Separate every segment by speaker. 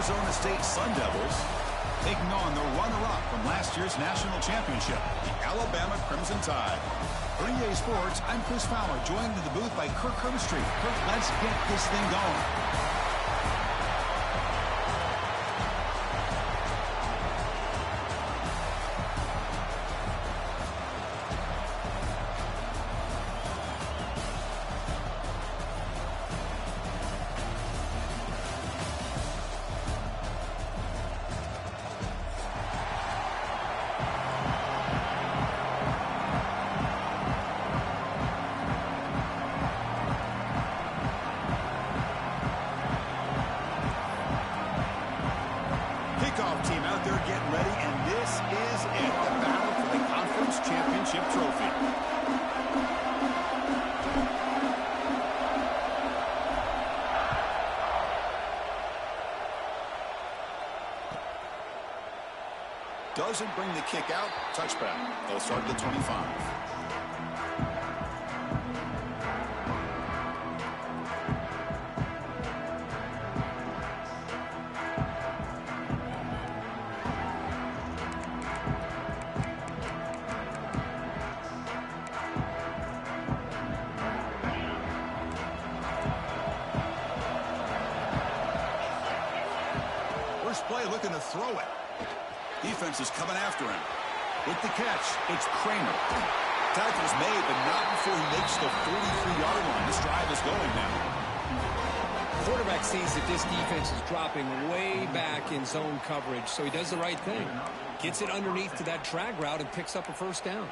Speaker 1: Arizona State Sun Devils taking on the runner-up from last year's national championship, the Alabama Crimson Tide. For EA Sports, I'm Chris Fowler, joined in the booth by Kirk Herbstreit. Kirk, let's get this thing going. Kickoff team out there getting ready, and this is it, the battle for the conference championship trophy. Doesn't bring the kick out. Touchback. They'll start at the 25. First play looking to throw it. Defense is coming after him. With the catch, it's Kramer. Tackle's made, but not before he makes the 43-yard line. This drive is going now.
Speaker 2: Quarterback sees that this defense is dropping way back in zone coverage, so he does the right thing. Gets it underneath to that drag route and picks up a first down.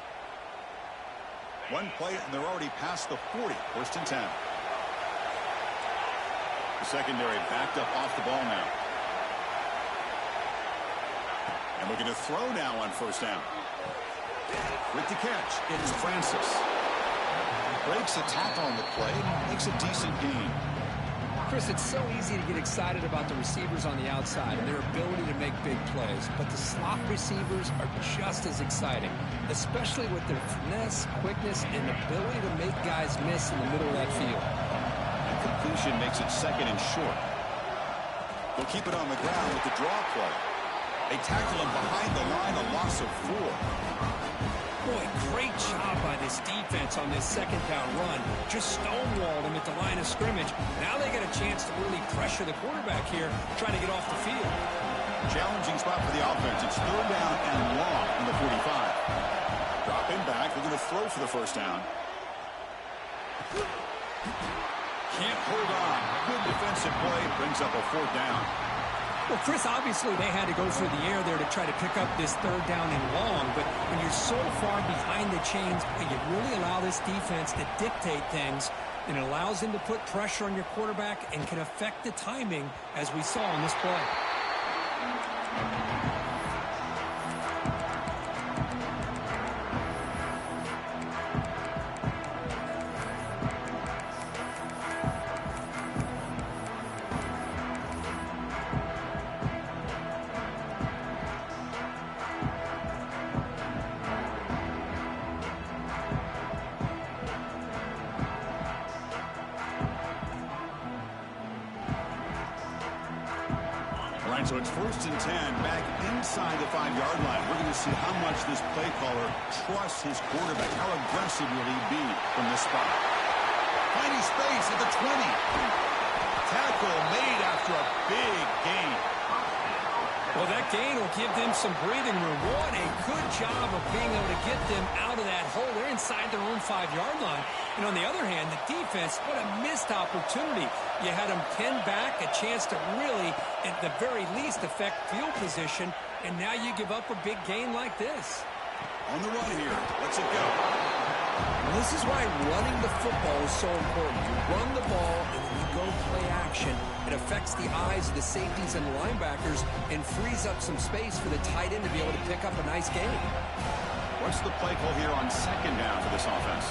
Speaker 1: One play, and they're already past the 40. First and 10. The secondary backed up off the ball now. And looking to throw now on first down. With the catch, it's Francis. Breaks a tackle on the play, makes a decent gain.
Speaker 2: Chris, it's so easy to get excited about the receivers on the outside and their ability to make big plays, but the slot receivers are just as exciting, especially with their finesse, quickness, and ability to make guys miss in the middle of that field.
Speaker 1: And completion makes it second and short. They'll keep it on the ground with the draw play. They tackle him behind the line, a loss of 4.
Speaker 2: Boy, great job by this defense on this second down run. Just stonewalled him at the line of scrimmage. Now they get a chance to really pressure the quarterback here, trying to get off the field.
Speaker 1: Challenging spot for the offense. It's third down and long from the 45. Dropping back. They're going to throw for the first down. Can't hold on. Good defensive play. Brings up a fourth down.
Speaker 2: Well, Chris, obviously they had to go through the air there to try to pick up this third down and long, but when you're so far behind the chains, you really allow this defense to dictate things, and it allows them to put pressure on your quarterback and can affect the timing, as we saw in this play.
Speaker 1: All right, so it's first and 10, back inside the 5-yard line. We're going to see how much this play caller trusts his quarterback. How aggressive will he be from this spot? Finding space at the 20. Tackle made after a big gain.
Speaker 2: Well, that gain will give them some breathing room. What a good job of being able to get them out of that hole. They're inside their own 5-yard line. And on the other hand, the defense, what a missed opportunity. You had them pinned back, a chance to really, at the very least, affect field position. And now you give up a big gain like this.
Speaker 1: On the run here. Let's it go.
Speaker 2: Well, this is why running the football is so important. You run the ball, and then you go play action. It affects the eyes of the safeties and the linebackers and frees up some space for the tight end to be able to pick up a nice gain.
Speaker 1: What's the play call here on second down for this offense?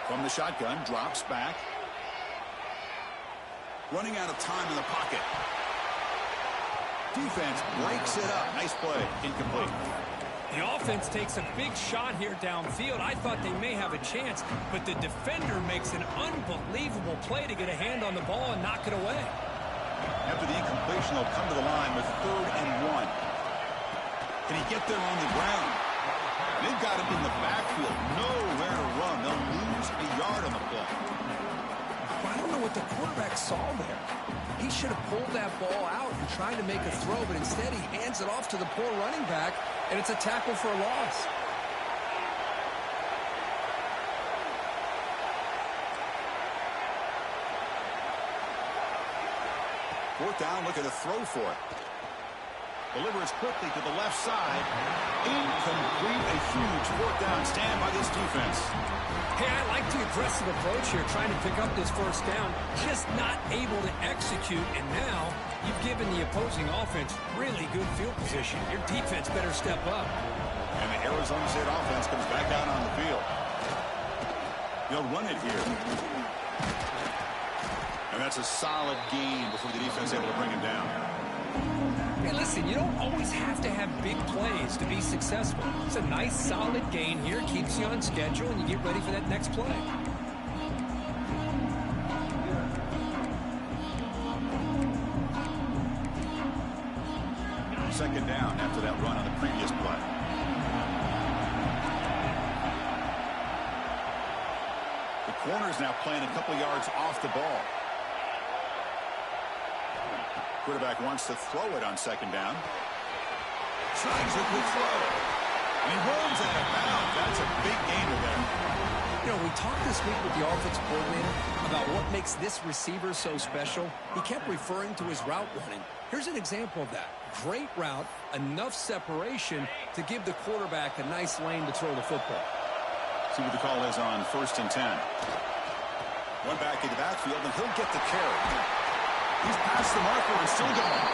Speaker 1: From the shotgun, drops back. Running out of time in the pocket. Defense breaks it up. Nice play. Incomplete.
Speaker 2: The offense takes a big shot here downfield. I thought they may have a chance, but the defender makes an unbelievable play to get a hand on the ball and knock it away.
Speaker 1: After the incompletion, they'll come to the line with 3rd and 1. Can he get there on the ground? They've got him in the backfield. Nowhere to run. They'll lose a yard on the play.
Speaker 3: I don't know what the quarterback saw there. He should have pulled that ball out and tried to make a throw, but instead he hands it off to the poor running back, and it's a tackle for a loss.
Speaker 1: Fourth down, look at the throw for it. Delivers quickly to the left side. Incomplete. A huge 4th down stand by this defense.
Speaker 2: Hey, I like the aggressive approach here, trying to pick up this 1st down, just not able to execute, and now you've given the opposing offense really good field position. Your defense better step up.
Speaker 1: And the Arizona State offense comes back out on the field. They'll run it here. And that's a solid gain before the defense is able to bring him down.
Speaker 2: Hey, listen, you don't always have to have big plays to be successful. It's a nice, solid gain here. Keeps you on schedule, and you get ready for that next play.
Speaker 1: Second down after that run on the previous play. The corner's now playing a couple yards off the ball. Quarterback wants to throw it on 2nd down. Tries a good throw. And he rolls out of bounds. That's a big gain there.
Speaker 3: You know, we talked this week with the offensive coordinator about what makes this receiver so special. He kept referring to his route running. Here's an example of that. Great route, enough separation to give the quarterback a nice lane to throw the football.
Speaker 1: See what the call is on 1st and 10. One back in the backfield, and he'll get the carry. He's past the marker and still going.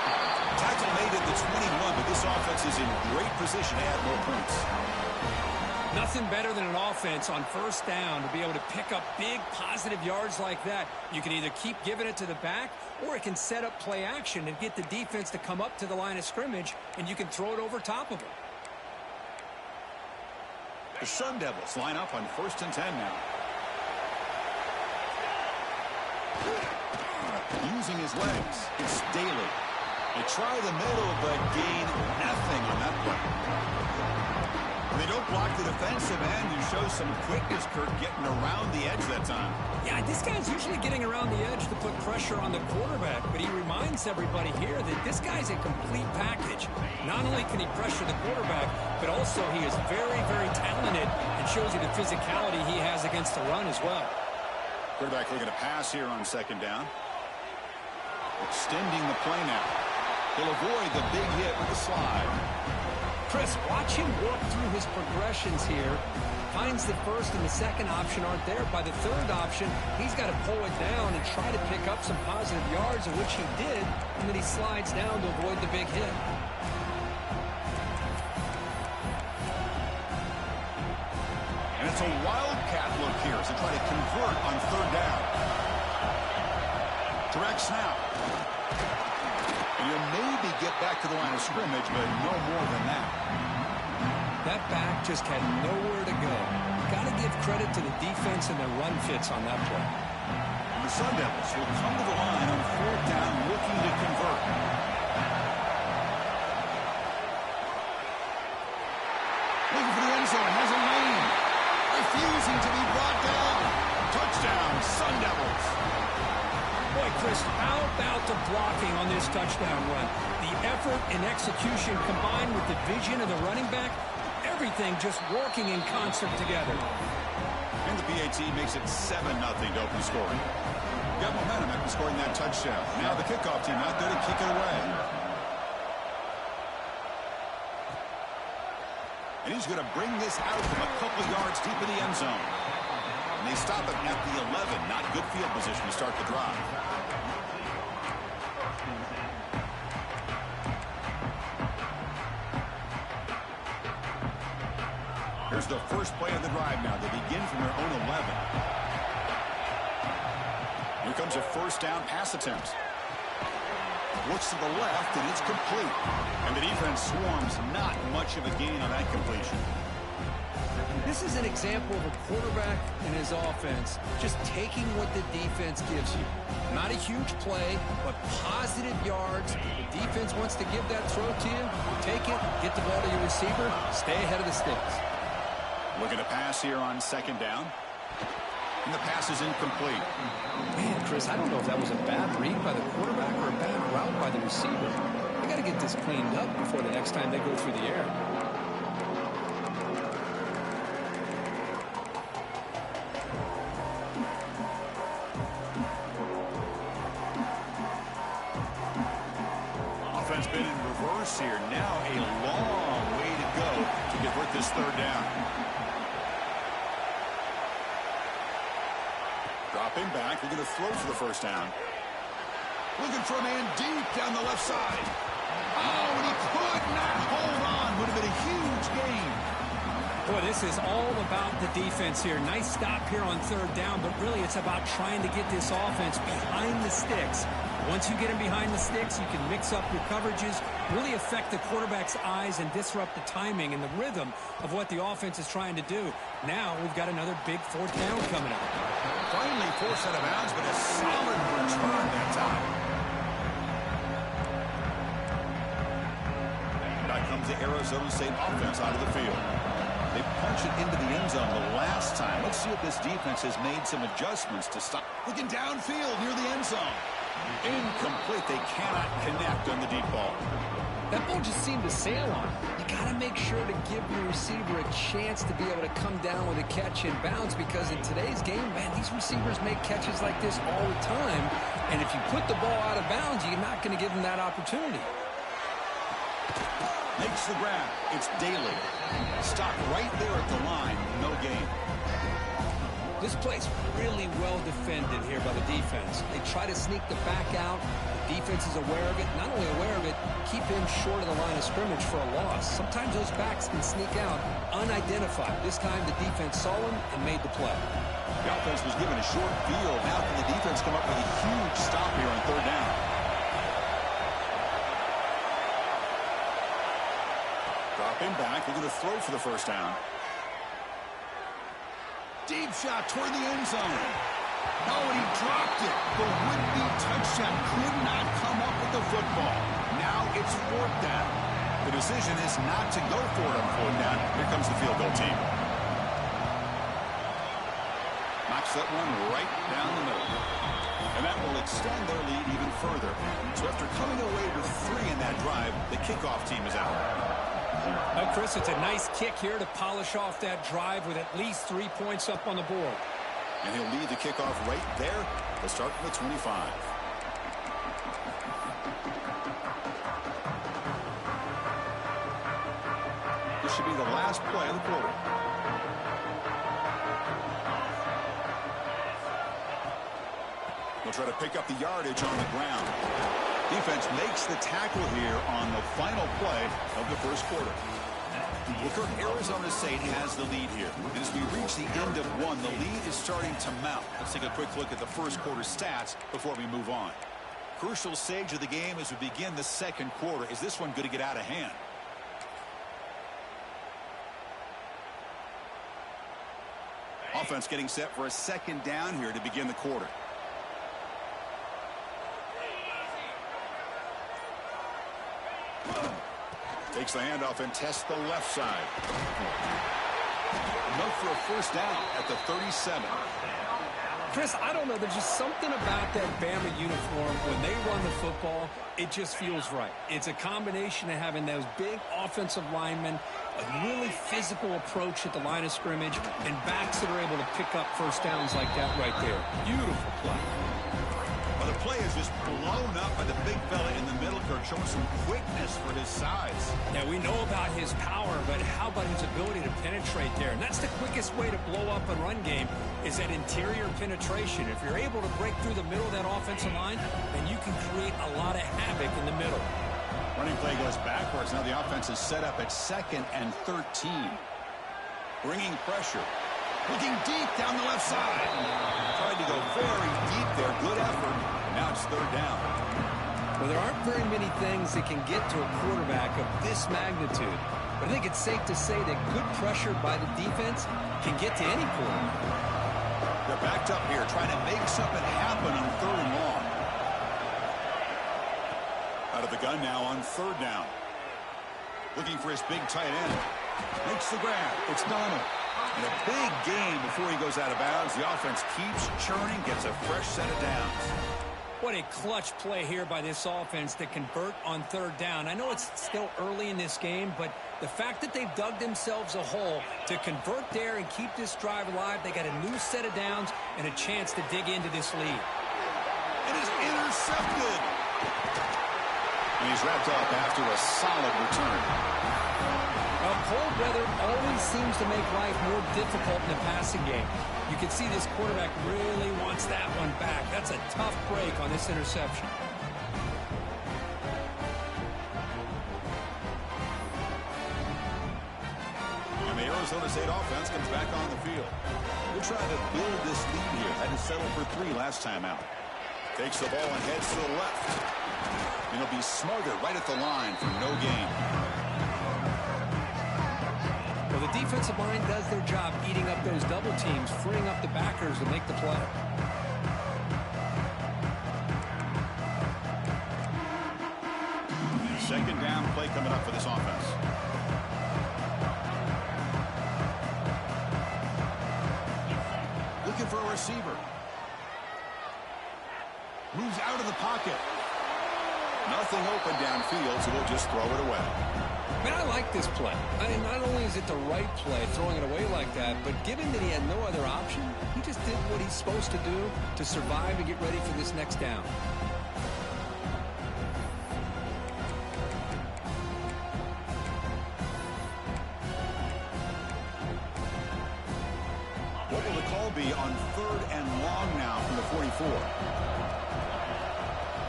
Speaker 1: Tackle made at the 21, but this offense is in great position to add more points.
Speaker 2: Nothing better than an offense on 1st down to be able to pick up big positive yards like that. You can either keep giving it to the back, or it can set up play action and get the defense to come up to the line of scrimmage, and you can throw it over top of them.
Speaker 1: The Sun Devils line up on 1st and 10 now. Using his legs, it's Daly. They try the middle, but gain nothing on that play. They don't block the defensive end and show some quickness, Kirk, getting around the edge that time.
Speaker 2: Yeah, this guy's usually getting around the edge to put pressure on the quarterback, but he reminds everybody here that this guy's a complete package. Not only can he pressure the quarterback, but also he is very, very talented and shows you the physicality he has against the run as well.
Speaker 1: Quarterback looking to pass here on 2nd down. Extending the play now. He'll avoid the big hit with the slide.
Speaker 2: Chris, watch him work through his progressions here. Finds the 1st and the 2nd option aren't there. By the 3rd option, he's got to pull it down and try to pick up some positive yards, in which he did, and then he slides down to avoid the big hit.
Speaker 1: And it's a wildcat look here as they try to convert on 3rd down. Direct snap. And you'll maybe get back to the line of scrimmage, but no more than that.
Speaker 2: That back just had nowhere to go. Got to give credit to the defense and their run fits on that play.
Speaker 1: And the Sun Devils will come to the line on 4th down, looking to convert. Looking for the end zone, has a lane. Refusing to be brought down. Touchdown, Sun Devils.
Speaker 2: Boy, Chris, how about the blocking on this touchdown run? The effort and execution combined with the vision of the running back, everything just working in concert together.
Speaker 1: And the BAT makes it 7-0 to open scoring. Got momentum after scoring that touchdown. Now the kickoff team out there to kick it away. And he's going to bring this out from a couple yards deep in the end zone. And they stop it at the 11. Not good field position to start the drive. Here's the first play of the drive now. They begin from their own 11. Here comes a 1st down pass attempt. Looks to the left, and it's complete. And the defense swarms. Not much of a gain on that completion.
Speaker 3: This is an example of a quarterback and his offense just taking what the defense gives you. Not a huge play, but positive yards. The defense wants to give that throw to you. Take it, get the ball to your receiver, stay ahead of the sticks.
Speaker 1: Looking to pass here on second down. And the pass is incomplete.
Speaker 3: Man, Chris, I don't know if that was a bad read by the quarterback or a bad route by the receiver. They got to get this cleaned up before the next time they go through the air.
Speaker 1: Offense been in reverse here. Now a long way to go to convert this third down. Dropping back, looking to throw for the first down. Looking for a man deep down the left side. Oh, and he could not hold on. Would have been a huge gain.
Speaker 2: Boy, this is all about the defense here. Nice stop here on third down, but really it's about trying to get this offense behind the sticks. Once you get him behind the sticks, you can mix up your coverages, really affect the quarterback's eyes and disrupt the timing and the rhythm of what the offense is trying to do. Now we've got another big fourth down coming up.
Speaker 1: Finally forced out of bounds, but a solid return that time. Back comes the Arizona State offense out of the field. They punch it into the end zone the last time. Let's see if this defense has made some adjustments to stop. Looking downfield near the end zone. Incomplete. They cannot connect on the deep ball.
Speaker 3: That ball just seemed to sail on. You got to make sure to give your receiver a chance to be able to come down with a catch and bounce, because in today's game, man, these receivers make catches like this all the time. And if you put the ball out of bounds, you're not going to give them that opportunity.
Speaker 1: Makes the grab. It's Daly. Stopped right there at the line. No gain.
Speaker 3: This play's really well defended here by the defense. They try to sneak the back out. The defense is aware of it. Not only aware of it, keep him short of the line of scrimmage for a loss. Sometimes those backs can sneak out unidentified. This time the defense saw him and made the play.
Speaker 1: The offense was given a short field. Now can the defense come up with a huge stop here on third down? Dropping back. We're going to throw for the first down. Deep shot toward the end zone. Oh, and he dropped it. The would-be touchdown could not come up with the football. Now it's fourth down. The decision is not to go for it on fourth down. Here comes the field goal team. Knocks that one right down the middle. And that will extend their lead even further. So after coming away with 3 in that drive, the kickoff team is out.
Speaker 2: Chris, it's a nice kick here to polish off that drive with at least 3 points up on the board.
Speaker 1: And he'll lead the kickoff right there. They'll start from the 25. This should be the last play of the quarter. They'll try to pick up the yardage on the ground. Defense makes the tackle here on the final play of the first quarter. Well, Kirk, Arizona State has the lead here. And as we reach the end of one, the lead is starting to mount. Let's take a quick look at the first quarter stats before we move on. Crucial stage of the game as we begin the second quarter. Is this one going to get out of hand? Offense getting set for a second down here to begin the quarter. Takes the handoff and tests the left side. Enough for a first down at the 37.
Speaker 3: Chris, I don't know. There's just something about that Bama uniform. When they run the football, it just feels right. It's a combination of having those big offensive linemen, a really physical approach at the line of scrimmage, and backs that are able to pick up first downs like that right there. Beautiful play.
Speaker 1: Well, the play is just blown up by the big fella in the middle, Kirk, showing some quickness for his size.
Speaker 2: Yeah, we know about his power, but how about his ability to penetrate there? And that's the quickest way to blow up a run game, is that interior penetration. If you're able to break through the middle of that offensive line, then you can create a lot of havoc in the middle.
Speaker 1: Running play goes backwards. Now the offense is set up at 2nd and 13. Bringing pressure. Looking deep down the left side. Tried to go very deep there. Good effort. Now it's third down.
Speaker 3: Well, there aren't very many things that can get to a quarterback of this magnitude. But I think it's safe to say that good pressure by the defense can get to any quarterback.
Speaker 1: They're backed up here trying to make something happen on 3rd and long. Out of the gun now on 3rd down. Looking for his big tight end. Makes the grab. It's Donald. And a big gain before he goes out of bounds. The offense keeps churning, gets a fresh set of downs.
Speaker 2: What a clutch play here by this offense to convert on 3rd down. I know it's still early in this game, but the fact that they've dug themselves a hole to convert there and keep this drive alive, they got a new set of downs and a chance to dig into this lead.
Speaker 1: It is intercepted. And he's wrapped up after a solid return.
Speaker 2: Well, cold weather always seems to make life more difficult in the passing game. You can see this quarterback really wants that one back. That's a tough break on this interception.
Speaker 1: And the Arizona State offense comes back on the field. They're trying to build this lead here. Had to settle for 3 last time out. Takes the ball and heads to the left. And he'll be smothered right at the line for no gain.
Speaker 2: Well, the defensive line does their job eating up those double teams, freeing up the backers to make the play.
Speaker 1: Second down play coming up for this offense. Looking for a receiver. Moves out of the pocket. Nothing open downfield, so we'll just throw it away.
Speaker 2: Man, I like this play. I mean, not only is it the right play, throwing it away like that, but given that he had no other option, he just did what he's supposed to do to survive and get ready for this next down.
Speaker 1: What will the call be on 3rd and long now from the 44?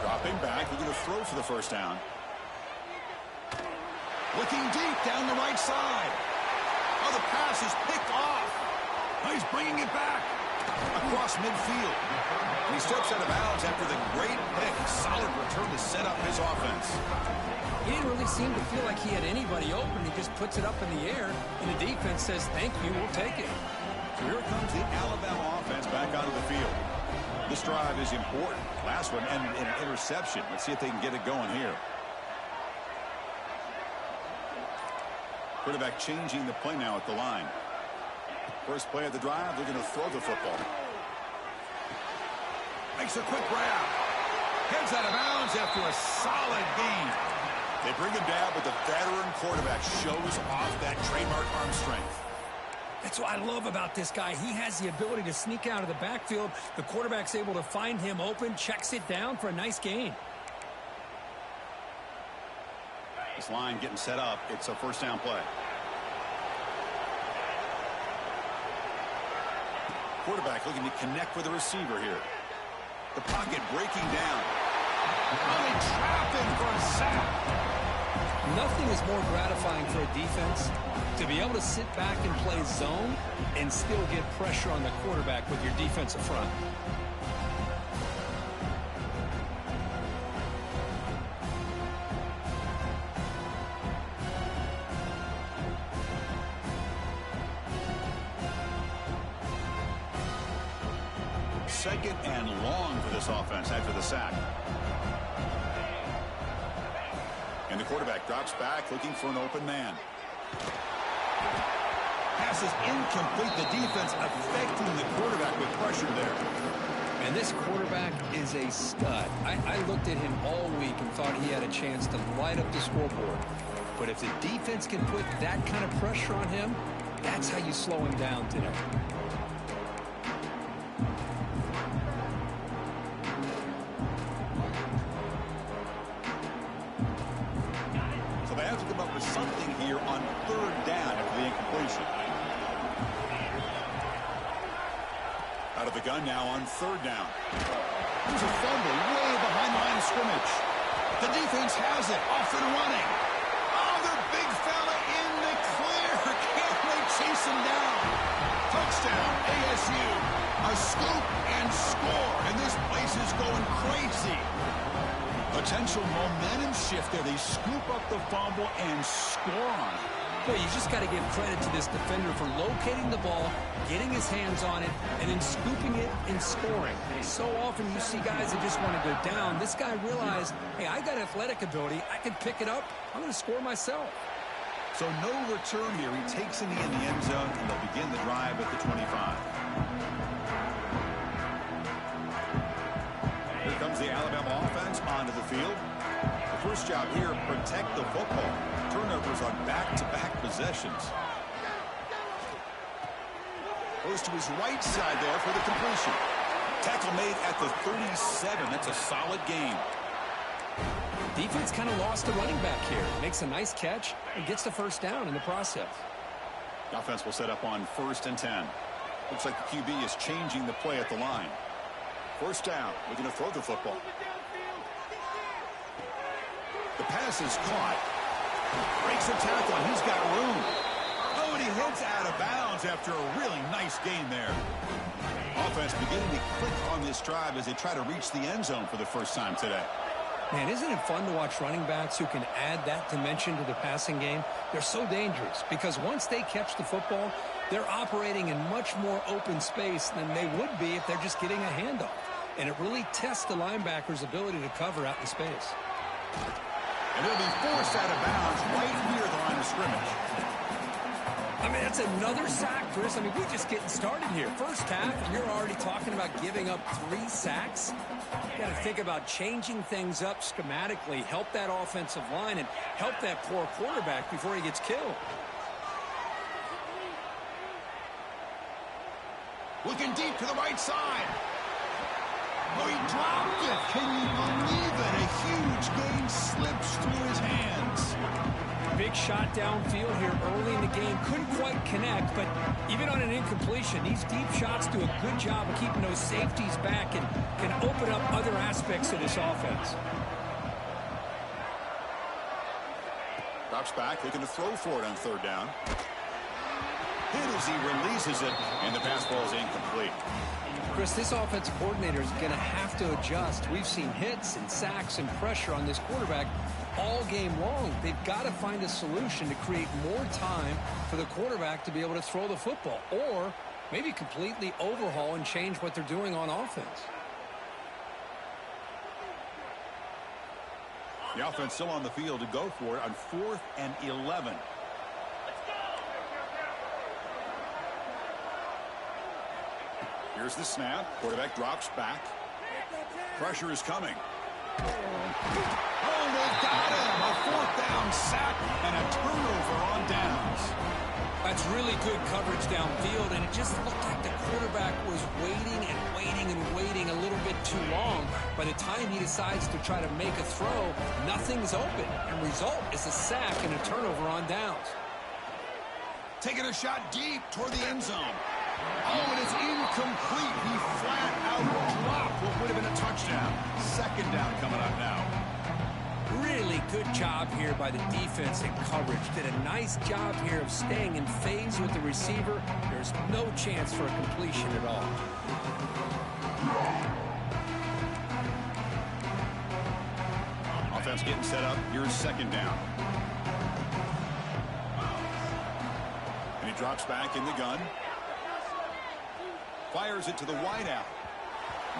Speaker 1: Dropping back, looking to throw for the first down. Looking deep down the right side. Oh, the pass is picked off. Oh, he's bringing it back across midfield. And he steps out of bounds after the great pick. Solid return to set up his offense.
Speaker 2: He didn't really seem to feel like he had anybody open. He just puts it up in the air, and the defense says, thank you, we'll take it.
Speaker 1: So here comes the Alabama offense back onto the field. This drive is important. Last one, and an interception. Let's see if they can get it going here. Quarterback changing the play now at the line. First play of the drive, they're going to throw the football. Makes a quick grab. Heads out of bounds after a solid gain. They bring him down, but the veteran quarterback shows off that trademark arm strength.
Speaker 2: That's what I love about this guy. He has the ability to sneak out of the backfield. The quarterback's able to find him open, checks it down for a nice gain.
Speaker 1: This line getting set up. It's a first down play. Quarterback looking to connect with the receiver here. The pocket breaking down. Only trapping for a sack.
Speaker 2: Nothing is more gratifying for a defense to be able to sit back and play zone and still get pressure on the quarterback with your defensive front.
Speaker 1: Second and long for this offense after the sack. And the quarterback drops back looking for an open man. Pass is incomplete. The defense affecting the quarterback with pressure there.
Speaker 2: And this quarterback is a stud. I looked at him all week and thought he had a chance to light up the scoreboard. But if the defense can put that kind of pressure on him, that's how you slow him down today.
Speaker 1: So they have to come up with something here on third down after the incompletion. Out of the gun now on third down. There's a fumble way behind the line of scrimmage. The defense has it. Off and running. Oh, the big fella in the clear. Can they chase him down? Touchdown, ASU. A scoop and score. And this place is going crazy. Potential momentum shift there. They scoop up the fumble and score on it.
Speaker 2: Well, you just got to give credit to this defender for locating the ball, getting his hands on it, and then scooping it and scoring. So often you see guys that just want to go down. This guy realized, hey, I got athletic ability. I can pick it up. I'm going to score myself.
Speaker 1: So no return here. He takes it in the end zone, and they'll begin the drive at the 25. Here comes the Alabama offense onto the field. The first job here, protect the football. Turnovers on back-to-back possessions. Goes to his right side there for the completion. Tackle made at the 37. That's a solid gain.
Speaker 2: Defense kind of lost the running back here. Makes a nice catch and gets the first down in the process.
Speaker 1: The offense will set up on 1st and 10. Looks like the QB is changing the play at the line. First down. Looking to throw the football. The pass is caught. Breaks the tackle, and he's got room. Oh, and he heads out of bounds after a really nice gain there. Offense beginning to click on this drive as they try to reach the end zone for the first time today.
Speaker 2: Man, isn't it fun to watch running backs who can add that dimension to the passing game? They're so dangerous because once they catch the football, they're operating in much more open space than they would be if they're just getting a handoff. And it really tests the linebacker's ability to cover out in space.
Speaker 1: And he'll be forced out of bounds right near the line of scrimmage.
Speaker 2: I mean, that's another sack, Chris. I mean, we're just getting started here. First half, and you're already talking about giving up 3 sacks. You got to think about changing things up schematically, help that offensive line, and help that poor quarterback before he gets killed.
Speaker 1: Looking deep to the right side. Oh, he dropped it. Can you believe it? A huge gain slips through his hands.
Speaker 2: Big shot downfield here early in the game. Couldn't quite connect, but even on an incompletion, these deep shots do a good job of keeping those safeties back and can open up other aspects of this offense.
Speaker 1: Drops back, looking to throw for it on 3rd down. Hit as he releases it, and the pass ball is incomplete.
Speaker 2: Chris, this offensive coordinator is going to have to adjust. We've seen hits and sacks and pressure on this quarterback all game long. They've got to find a solution to create more time for the quarterback to be able to throw the football, or maybe completely overhaul and change what they're doing on offense.
Speaker 1: The offense still on the field to go for it on 4th and 11. Here's the snap. Quarterback drops back. Pressure is coming. Oh, they got him. A 4th down sack and a turnover on downs.
Speaker 2: That's really good coverage downfield, and it just looked like the quarterback was waiting and waiting and waiting a little bit too long. By the time he decides to try to make a throw, nothing's open, and result is a sack and a turnover on downs.
Speaker 1: Taking a shot deep toward the end zone. Oh, and it's incomplete. He flat out dropped what would have been a touchdown. 2nd down coming up now.
Speaker 2: Really good job here by the defense in coverage. Did a nice job here of staying in phase with the receiver. There's no chance for a completion at all.
Speaker 1: Offense getting set up. Here's 2nd down. And he drops back in the gun. Fires it to the wideout.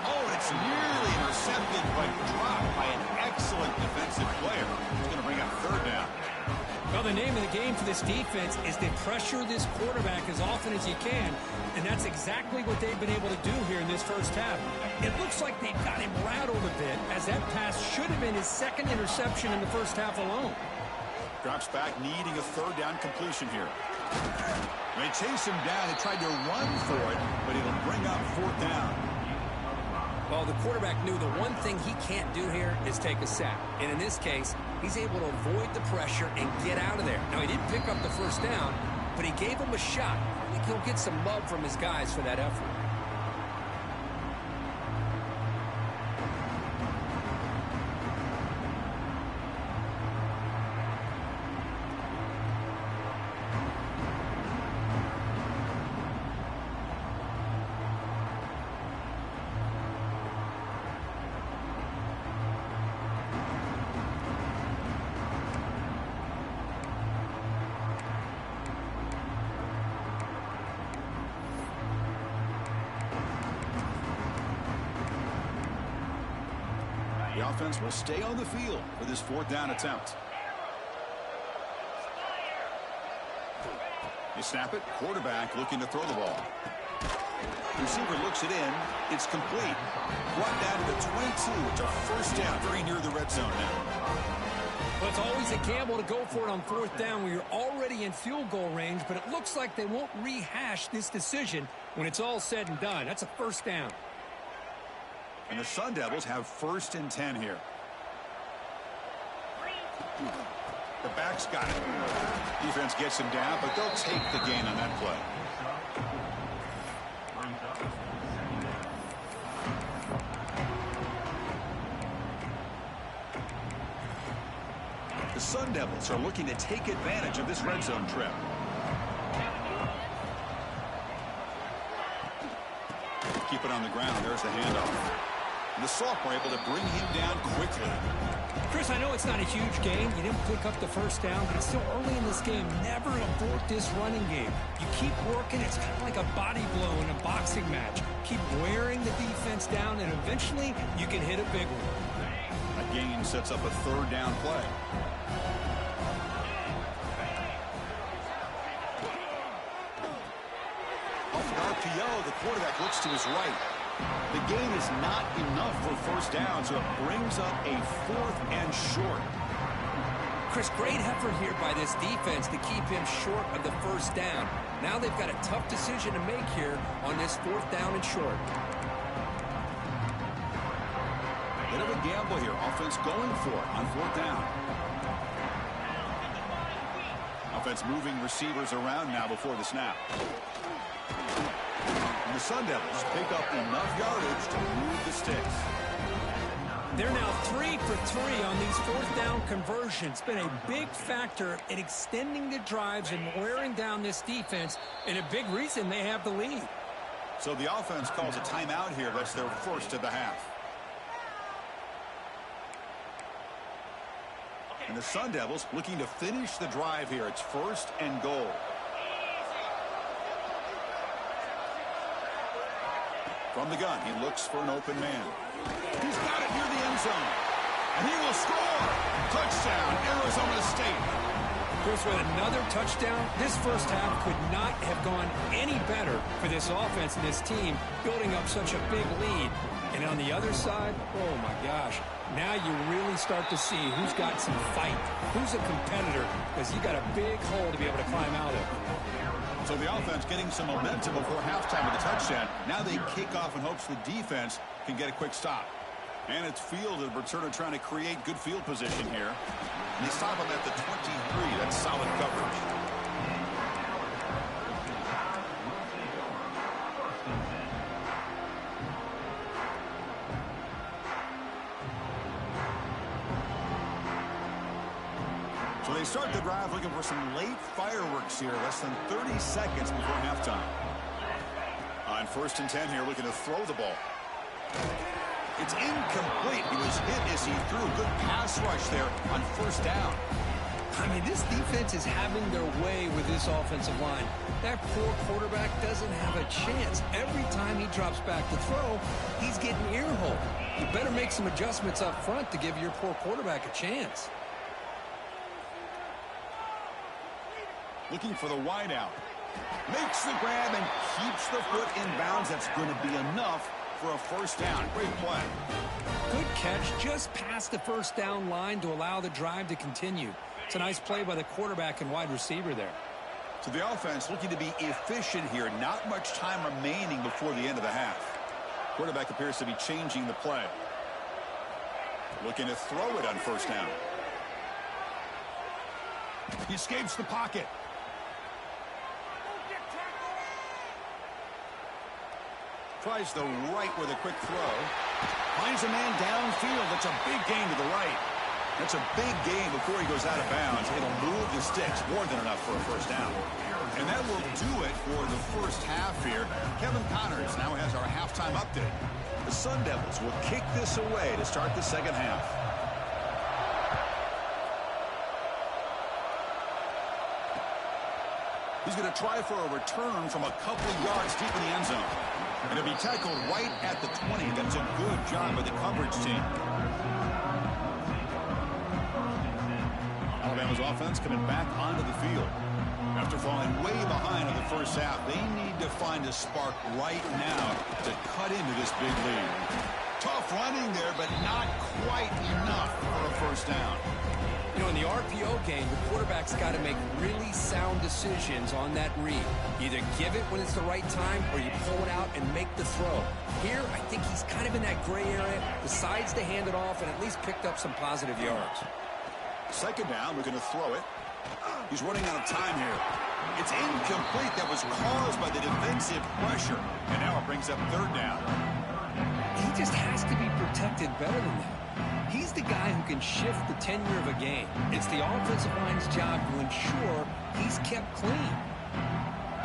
Speaker 1: Oh, it's nearly intercepted, but dropped by an excellent defensive player. He's going to bring up 3rd down.
Speaker 2: Well, the name of the game for this defense is to pressure this quarterback as often as you can, and that's exactly what they've been able to do here in this first half. It looks like they've got him rattled a bit, as that pass should have been his 2nd interception in the first half alone.
Speaker 1: Drops back, needing a 3rd down completion here. They chase him down. They tried to run for it, but it'll bring up 4th down.
Speaker 2: Well, the quarterback knew the one thing he can't do here is take a sack. And in this case, he's able to avoid the pressure and get out of there. Now, he didn't pick up the 1st down, but he gave him a shot. I think he'll get some love from his guys for that effort.
Speaker 1: The offense will stay on the field for this 4th down attempt. You snap it. Quarterback looking to throw the ball. Receiver looks it in. It's complete. Brought down to the 22. It's a 1st down. Very near the red zone now.
Speaker 2: Well, it's always a gamble to go for it on 4th down when you're already in field goal range, but it looks like they won't rehash this decision when it's all said and done. That's a 1st down.
Speaker 1: And the Sun Devils have 1st and 10 here. The back's got it. Defense gets him down, but they'll take the gain on that play. The Sun Devils are looking to take advantage of this red zone trip. Keep it on the ground. There's the handoff. And the sophomore able to bring him down quickly.
Speaker 2: Chris, I know it's not a huge gain. You didn't pick up the 1st down, but it's still early in this game. Never abort this running game. You keep working. It's kind of like a body blow in a boxing match. Keep wearing the defense down, and eventually you can hit a big one.
Speaker 1: A gain sets up a 3rd down play. Off an RPO, the quarterback looks to his right. The gain is not enough for 1st down, so it brings up a 4th and short.
Speaker 3: Chris, great effort here by this defense to keep him short of the 1st down. Now they've got a tough decision to make here on this 4th down and short.
Speaker 1: Bit of a gamble here. Offense going for it on 4th down. Offense moving receivers around now before the snap. And the Sun Devils pick up enough yardage to move the sticks.
Speaker 2: They're now 3 for 3 on these 4th down conversions. Been a big factor in extending the drives and wearing down this defense, and a big reason they have the lead.
Speaker 1: So the offense calls a timeout here. That's their 1st of the half. And the Sun Devils looking to finish the drive here. It's 1st and goal. From the gun, he looks for an open man. He's got it near the end zone. And he will score. Touchdown, Arizona State.
Speaker 2: Chris, with another touchdown, this 1st half could not have gone any better for this offense and this team, building up such a big lead. And on the other side, oh my gosh, now you really start to see who's got some fight, who's a competitor, because you got a big hole to be able to climb out of.
Speaker 1: So the offense getting some momentum before halftime with the touchdown. Now they kick off in hopes the defense can get a quick stop. And it's fielded. Returner trying to create good field position here. And they stop him at the 23. That's solid coverage. So they start the drive looking for some late fireworks here. Less than 30 seconds before halftime. On 1st and 10 here, looking to throw the ball. It's incomplete. He was hit as he threw a good pass rush there on 1st down.
Speaker 3: I mean, this defense is having their way with this offensive line. That poor quarterback doesn't have a chance. Every time he drops back to throw, he's getting earholed. You better make some adjustments up front to give your poor quarterback a chance.
Speaker 1: Looking for the wide out. Makes the grab and keeps the foot in bounds. That's going to be enough for a 1st down. Great play.
Speaker 2: Good catch just past the 1st down line to allow the drive to continue. It's a nice play by the quarterback and wide receiver there.
Speaker 1: So the offense looking to be efficient here. Not much time remaining before the end of the half. Quarterback appears to be changing the play. Looking to throw it on 1st down. He escapes the pocket. Tries the right with a quick throw. Finds a man downfield. That's a big gain to the right. That's a big gain before he goes out of bounds. It'll move the sticks. More than enough for a 1st down. And that will do it for the 1st half here. Kevin Connors now has our halftime update. The Sun Devils will kick this away to start the 2nd half. He's going to try for a return from a couple of yards deep in the end zone. And a He'll be tackled right at the 20. That's a good job by the coverage team. Alabama's offense coming back onto the field. After falling way behind in the first half, they need to find a spark right now to cut into this big lead. Tough running there, but not quite enough for a first down.
Speaker 3: You know, in the RPO game, the quarterback's got to make really sound decisions on that read. Either give it when it's the right time or you pull it out and make the throw. Here, I think he's kind of in that gray area, decides to hand it off and at least picked up some positive yards.
Speaker 1: Second down, we're going to throw it. He's running out of time here. It's incomplete. That was caused by the defensive pressure. And now it brings up third down.
Speaker 3: He just has to be protected better than that. He's the guy who can shift the tenure of a game. It's the offensive line's job to ensure he's kept clean.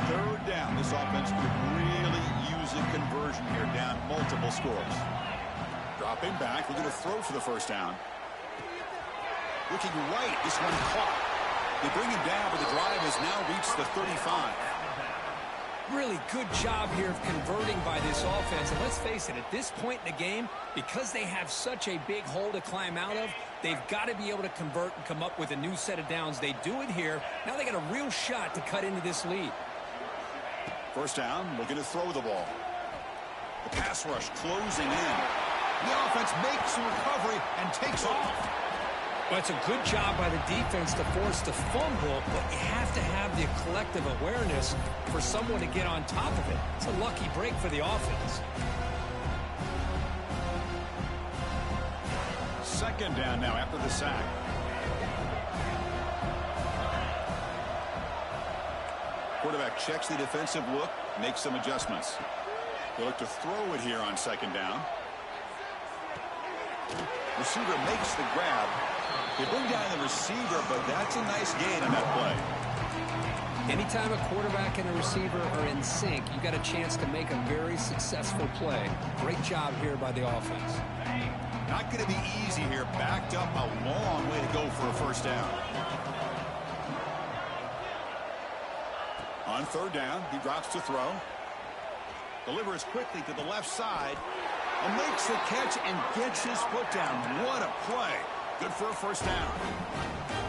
Speaker 1: Third down. This offense could really use a conversion here, down multiple scores. Dropping back. We're going to throw for the first down. Looking right. This one caught. They bring him down, but the drive has now reached the 35.
Speaker 3: Really good job here of converting by this offense. And let's face it, at this point in the game, because they have such a big hole to climb out of, they've got to be able to convert and come up with a new set of downs. They do it here. Now they got a real shot to cut into this lead.
Speaker 1: First down, looking to throw the ball. The pass rush closing in. The offense makes a recovery and takes off.
Speaker 2: Well, it's a good job by the defense to force the fumble, but you have to have the collective awareness for someone to get on top of it. It's a lucky break for the offense.
Speaker 1: Second down now after the sack. Quarterback checks the defensive look, makes some adjustments. They look to throw it here on second down. Receiver makes the grab. They bring down the receiver, but that's a nice gain on that play.
Speaker 3: Anytime a quarterback and a receiver are in sync, you got a chance to make a very successful play. Great job here by the offense.
Speaker 1: Not going to be easy here. Backed up a long way to go for a first down. On third down, he drops to throw. Delivers quickly to the left side. And makes the catch and gets his foot down. What a play. Good for a first down.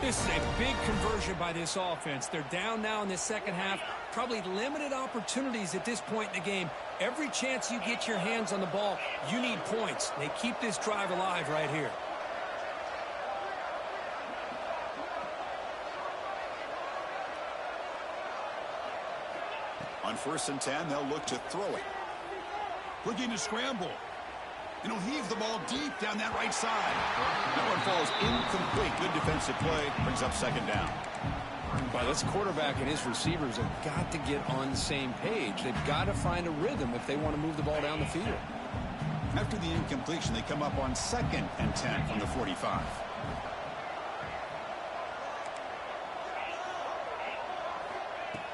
Speaker 2: This is a big conversion by this offense. They're down now in the second half. Probably limited opportunities at this point in the game. Every chance you get your hands on the ball, you need points. They keep this drive alive right here.
Speaker 1: On 1st and 10, they'll look to throw it. Looking to scramble. And he'll heave the ball deep down that right side. That one falls incomplete. Good defensive play. Brings up second down.
Speaker 3: Well, this quarterback and his receivers have got to get on the same page. They've got to find a rhythm if they want to move the ball down the field.
Speaker 1: After the incompletion, they come up on 2nd and 10 from the 45.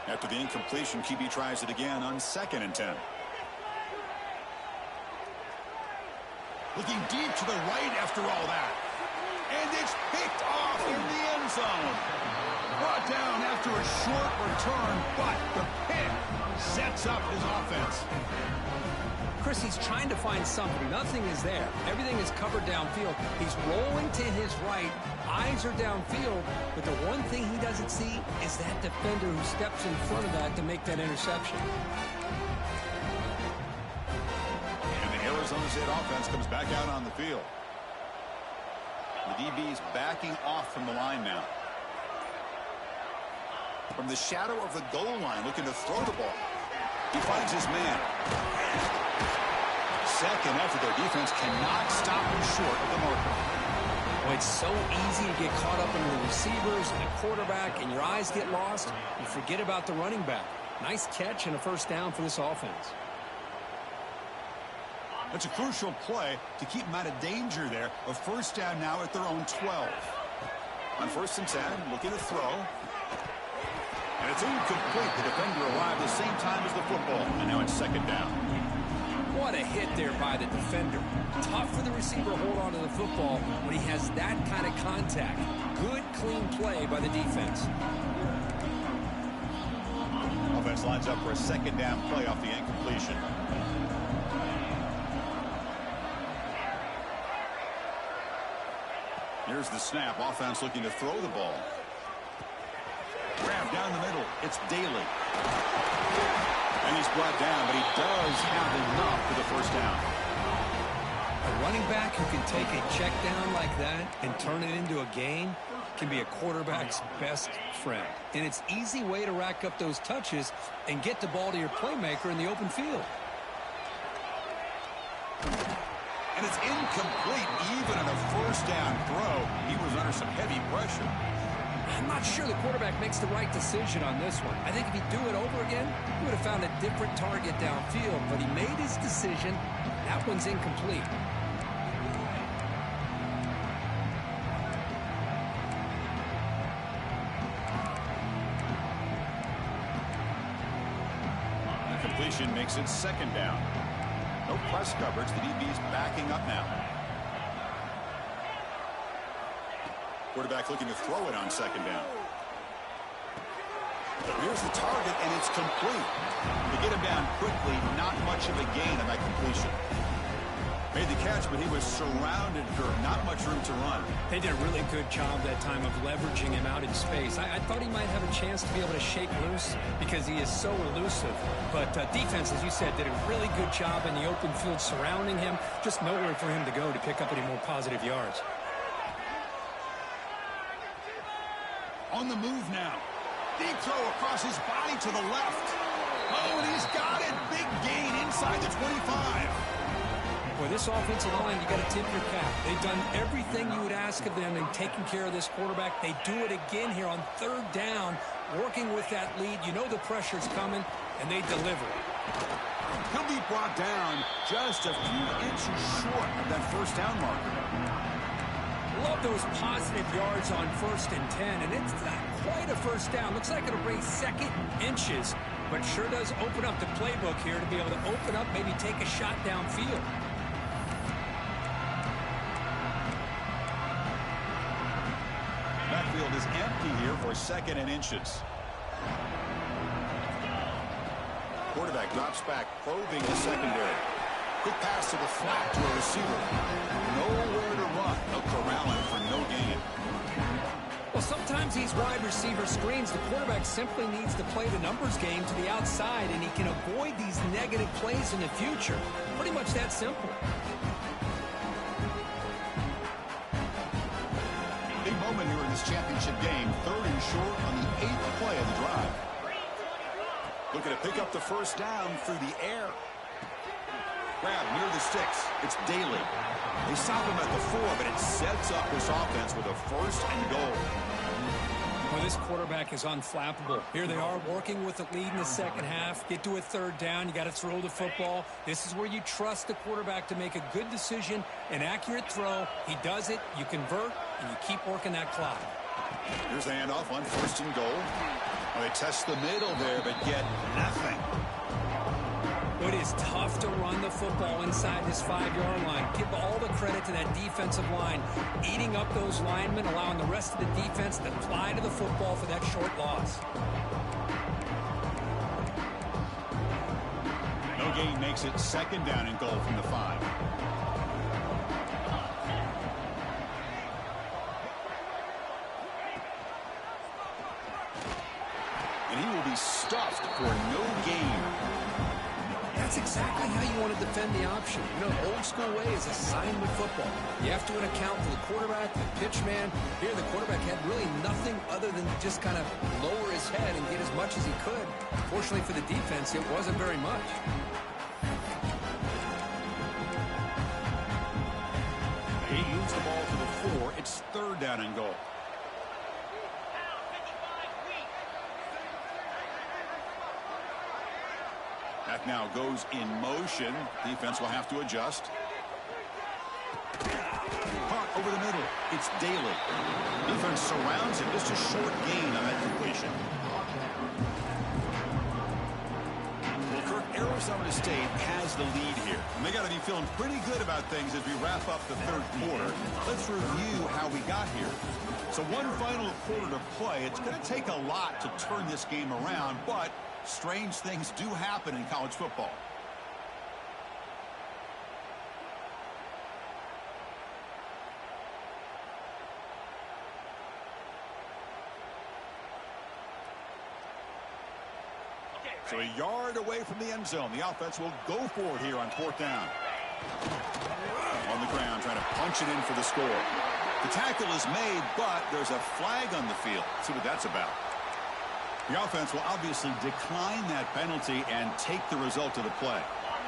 Speaker 1: After the incompletion, QB tries it again on 2nd and 10. Looking deep to the right after all that. And it's picked off in the end zone. Brought down after a short return, but the pick sets up his offense.
Speaker 3: Chris, he's trying to find something. Nothing is there. Everything is covered downfield. He's rolling to his right. Eyes are downfield. But the one thing he doesn't see is that defender who steps in front of that to make that interception.
Speaker 1: Arizona State offense comes back out on the field. The DB's backing off from the line now. From the shadow of the goal line, looking to throw the ball. He finds his man. Second effort, their defense cannot stop him short of the marker.
Speaker 3: Well, it's so easy to get caught up in the receivers and the quarterback, and your eyes get lost. You forget about the running back. Nice catch and a first down for this offense.
Speaker 1: That's a crucial play to keep them out of danger there. A first down now at their own 12. On 1st and 10, looking to throw. And it's incomplete. The defender arrived the same time as the football. And now it's second down.
Speaker 3: What a hit there by the defender. Tough for the receiver to hold on to the football when he has that kind of contact. Good, clean play by the defense.
Speaker 1: Offense lines up for a second down play off the incompletion. Here's the snap. Offense looking to throw the ball. Grab down the middle. It's Daly. And he's brought down, but he does have enough for the first down.
Speaker 3: A running back who can take a check down like that and turn it into a gain can be a quarterback's best friend. And it's an easy way to rack up those touches and get the ball to your playmaker in the open field.
Speaker 1: And it's incomplete. Even on a first down throw, he was under some heavy pressure.
Speaker 3: I'm not sure the quarterback makes the right decision on this one. I think if he'd do it over again, he would have found a different target downfield. But he made his decision. That one's incomplete.
Speaker 1: The completion makes it second down. No press coverage. The DB's backing up now. Quarterback looking to throw it on second down. Here's the target, and it's complete. To get him down quickly, not much of a gain on that completion. Made the catch, but he was surrounded for not much room to run.
Speaker 2: They did a really good job that time of leveraging him out in space. I thought he might have a chance to be able to shake loose because he is so elusive. But defense, as you said, did a really good job in the open field surrounding him. Just nowhere for him to go to pick up any more positive yards.
Speaker 1: On the move now. Deep throw across his body to the left. Oh, and he's got it. Big gain inside the 25.
Speaker 2: Boy, this offensive line, you got to tip your cap. They've done everything you would ask of them in taking care of this quarterback. They do it again here on third down, working with that lead. You know the pressure's coming, and they deliver.
Speaker 1: He'll be brought down just a few inches short of that first down marker.
Speaker 2: Love those positive yards on 1st and 10, and it's not quite a first down. Looks like it'll raise second inches, but sure does open up the playbook here to be able to open up, maybe take a shot downfield.
Speaker 1: Backfield is empty here for second and inches. Quarterback drops back, probing the secondary. Quick pass to the flat to a receiver. Nowhere to run. They'll corral him for no gain.
Speaker 2: Well, sometimes these wide receiver screens, the quarterback simply needs to play the numbers game to the outside, and he can avoid these negative plays in the future. Pretty much that simple.
Speaker 1: Big moment here in this championship game. 3rd and short on the 8th play of the drive. Looking to pick up the first down through the air. Grab near the sticks. It's Daly. They stop him at the 4, but it sets up this offense with a 1st and goal.
Speaker 2: Well, this quarterback is unflappable. Here they are working with the lead in the second half. Get to a third down. You got to throw the football. This is where you trust the quarterback to make a good decision, an accurate throw. He does it. You convert, and you keep working that clock.
Speaker 1: Here's the handoff on 1st and goal. Well, they test the middle there, but get nothing.
Speaker 2: It is tough to run the football inside this 5-yard line. Give all the credit to that defensive line, eating up those linemen, allowing the rest of the defense to fly to the football for that short loss.
Speaker 1: No gain makes it second down and goal from the 5. And he will be stuffed for no gain.
Speaker 3: That's exactly how you want to defend the option. You know, old school way is assignment football. You have to account for the quarterback, the pitch man. Here, the quarterback had really nothing other than just kind of lower his head and get as much as he could. Fortunately for the defense, it wasn't very much.
Speaker 1: He moves the ball to the 4. It's 3rd down and goal. That now goes in motion. Defense will have to adjust. Caught over the middle. It's Daly. Defense surrounds him. Just a short gain on that completion. Well, Kirk, Arizona State has the lead here. And they got to be feeling pretty good about things as we wrap up the 3rd quarter. Let's review how we got here. So one final quarter to play. It's going to take a lot to turn this game around, but strange things do happen in college football. So a yard away from the end zone. The offense will go for it here on 4th down. On the ground, trying to punch it in for the score. The tackle is made, but there's a flag on the field. Let's see what that's about. The offense will obviously decline that penalty and take the result of the play.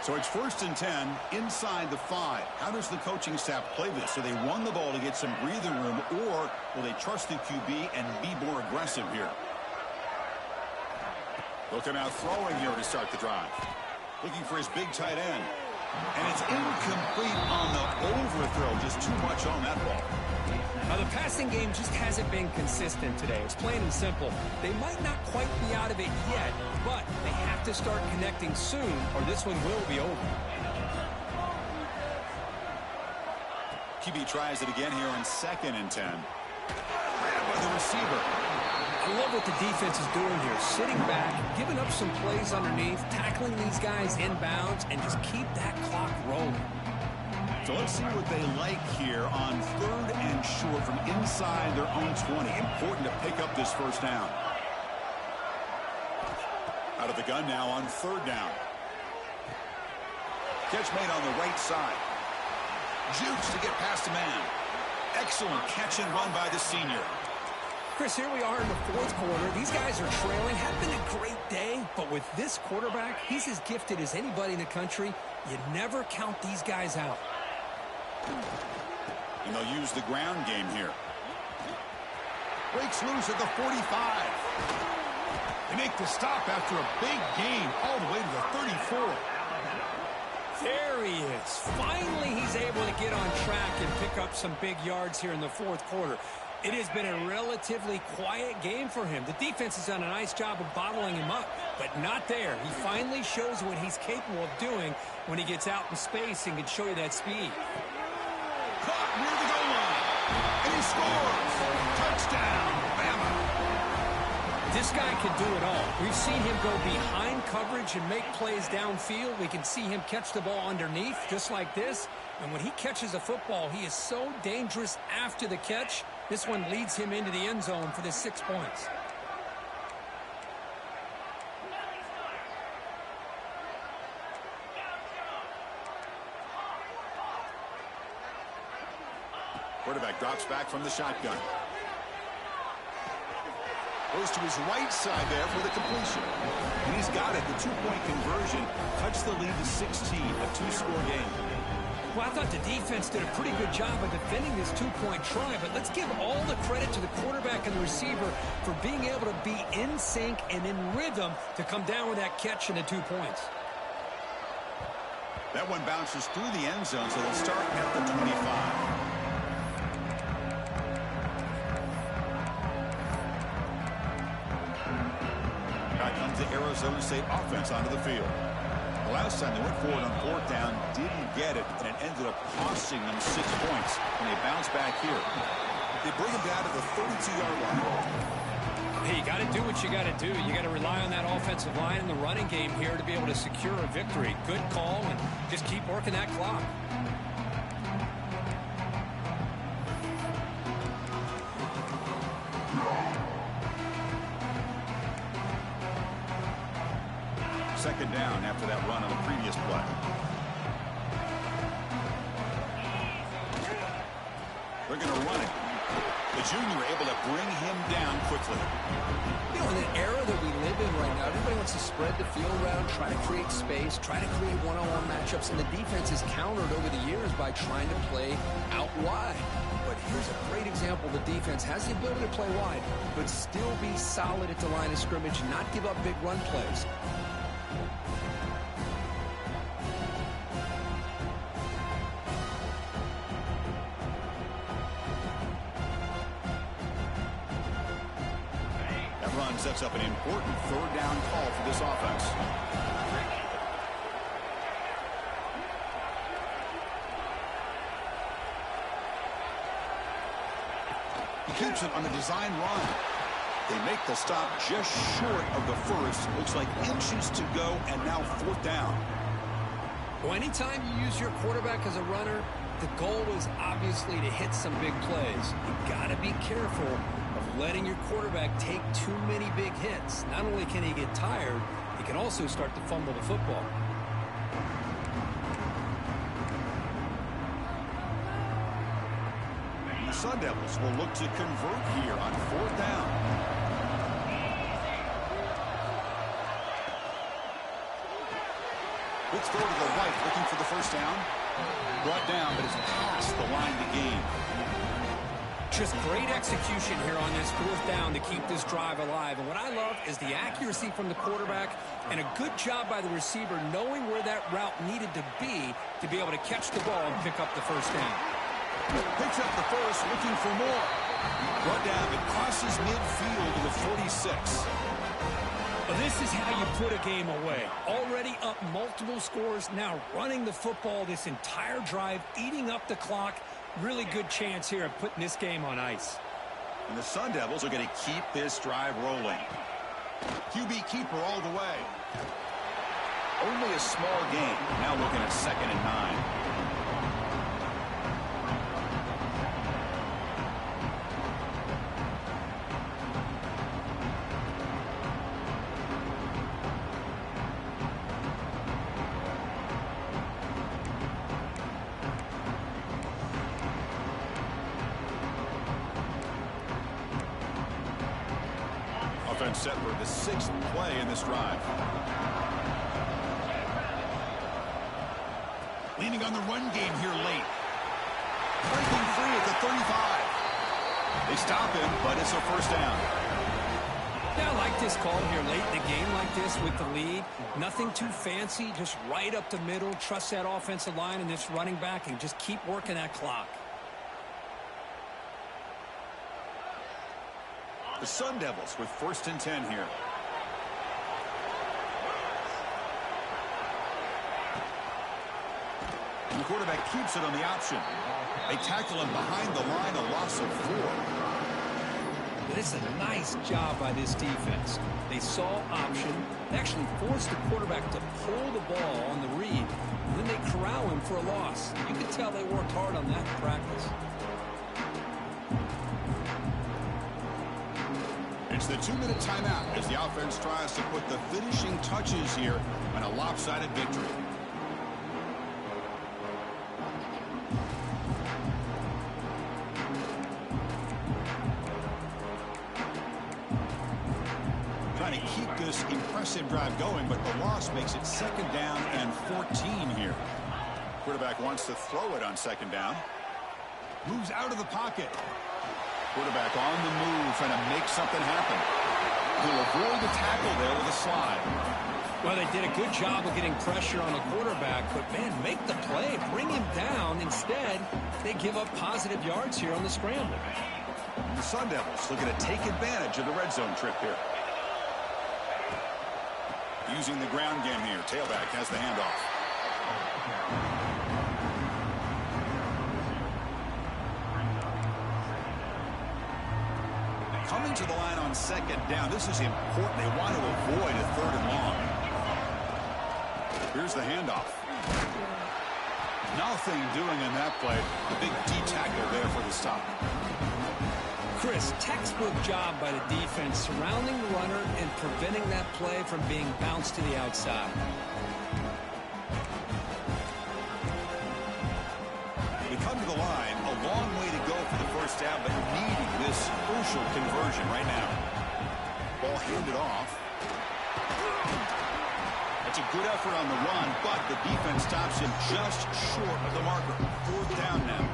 Speaker 1: So it's 1st and 10 inside the 5. How does the coaching staff play this? Do they run the ball to get some breathing room, or will they trust the QB and be more aggressive here? Looking out throwing here to start the drive. Looking for his big tight end. And it's incomplete on the overthrow. Just too much on that ball.
Speaker 2: Now, the passing game just hasn't been consistent today. It's plain and simple. They might not quite be out of it yet, but they have to start connecting soon, or this one will be over.
Speaker 1: QB tries it again here on 2nd and 10. Grabbed by the receiver.
Speaker 2: I love what the defense is doing here. Sitting back, giving up some plays underneath, tackling these guys inbounds, and just keep that clock rolling.
Speaker 1: So let's see what they like here on 3rd and short from inside their own 20. Important to pick up this 1st down. Out of the gun now on 3rd down. Catch made on the right side. Jukes to get past a man. Excellent catch and run by the senior.
Speaker 2: Chris, here we are in the 4th quarter. These guys are trailing. Had been a great day, but with this quarterback, he's as gifted as anybody in the country. You never count these guys out.
Speaker 1: And they'll use the ground game here. Breaks loose at the 45. They make the stop after a big gain all the way to the 34.
Speaker 2: There he is. Finally, he's able to get on track and pick up some big yards here in the 4th quarter. It has been a relatively quiet game for him. The defense has done a nice job of bottling him up, but not there. He finally shows what he's capable of doing when he gets out in space and can show you that speed.
Speaker 1: Caught near the goal line. And he scores. Touchdown, Bama.
Speaker 2: This guy can do it all. We've seen him go behind coverage and make plays downfield. We can see him catch the ball underneath just like this. And when he catches a football, he is so dangerous after the catch. This one leads him into the end zone for the 6 points.
Speaker 1: Quarterback drops back from the shotgun. Goes to his right side there for the completion. And he's got it. The 2-point conversion cuts the lead to 16, a 2-score game.
Speaker 2: Well, I thought the defense did a pretty good job of defending this 2-point try, but let's give all the credit to the quarterback and the receiver for being able to be in sync and in rhythm to come down with that catch and the 2 points.
Speaker 1: That one bounces through the end zone, so they'll start at the 25. The Arizona State offense onto the field. The last time they went forward on 4th down, didn't get it, and it ended up costing them 6 points. And they bounce back here. They bring them down to the 32-yard line.
Speaker 2: Hey, you got to do what you got to do. You got to rely on that offensive line and the running game here to be able to secure a victory. Good call, and just keep working that clock.
Speaker 1: Second down after that run on the previous play. They're going to run it. The junior able to bring him down quickly.
Speaker 3: You know, in an era that we live in right now, everybody wants to spread the field around, try to create space, try to create one-on-one matchups, and the defense is countered over the years by trying to play out wide. But here's a great example. The defense has the ability to play wide, but still be solid at the line of scrimmage, not give up big run plays.
Speaker 1: Sets up an important 3rd down call for this offense. He keeps it on the design run. They make the stop just short of the first. Looks like inches to go, and now 4th down.
Speaker 2: Well, anytime you use your quarterback as a runner, the goal is obviously to hit some big plays. You got to be careful of letting your quarterback take too many big hits. Not only can he get tired,
Speaker 3: He can also start to fumble the football.
Speaker 1: The Sun Devils will look to convert here on 4th down. Quick throw to the right, looking for the first down. Brought down, but it's past the line to gain.
Speaker 2: Just great execution here on this 4th down to keep this drive alive. And what I love is the accuracy from the quarterback and a good job by the receiver knowing where that route needed to be able to catch the ball and pick up the first down.
Speaker 1: Picks up the first, looking for more. Brought down, it crosses midfield to the 46.
Speaker 2: Well, this is how you put a game away. Already up multiple scores, now running the football this entire drive, eating up the clock. Really good chance here of putting this game on ice.
Speaker 1: And the Sun Devils are going to keep this drive rolling. QB keeper all the way. Only a small gain. Now looking at 2nd and 9. Offense set for the 6th play in this drive. Leaning on the run game here late. Breaking free at the 35. They stop him, but it's a first down.
Speaker 2: Yeah, I like this call here late in the game like this with the lead. Nothing too fancy, just right up the middle. Trust that offensive line and this running back and just keep working that clock.
Speaker 1: The Sun Devils with 1st and 10 here. And the quarterback keeps it on the option. They tackle him behind the line, a loss of 4.
Speaker 2: This is a nice job by this defense. They saw option. They actually forced the quarterback to pull the ball on the read. And then they corral him for a loss. You can tell they worked hard on that in practice.
Speaker 1: It's the 2-minute timeout as the offense tries to put the finishing touches here on a lopsided victory. Trying to keep this impressive drive going, but the loss makes it 2nd down and 14 here. Quarterback wants to throw it on 2nd down. Moves out of the pocket. Quarterback on the move, trying to make something happen. He'll avoid the tackle there with a slide.
Speaker 2: Well, they did a good job of getting pressure on the quarterback, but, man, make the play, bring him down. Instead, they give up positive yards here on the scramble.
Speaker 1: The Sun Devils looking to take advantage of the red zone trip here. Using the ground game here. Tailback has the handoff. Coming to the line on 2nd down. This is important. They want to avoid a 3rd and long. Here's the handoff. Nothing doing in that play. The big D tackle there for the stop.
Speaker 2: Chris, textbook job by the defense surrounding the runner and preventing that play from being bounced to the outside.
Speaker 1: We come to the line, a long way to go for the first down, but needing this crucial conversion right now. Ball handed off. That's a good effort on the run, but the defense stops him just short of the marker. 4th down now.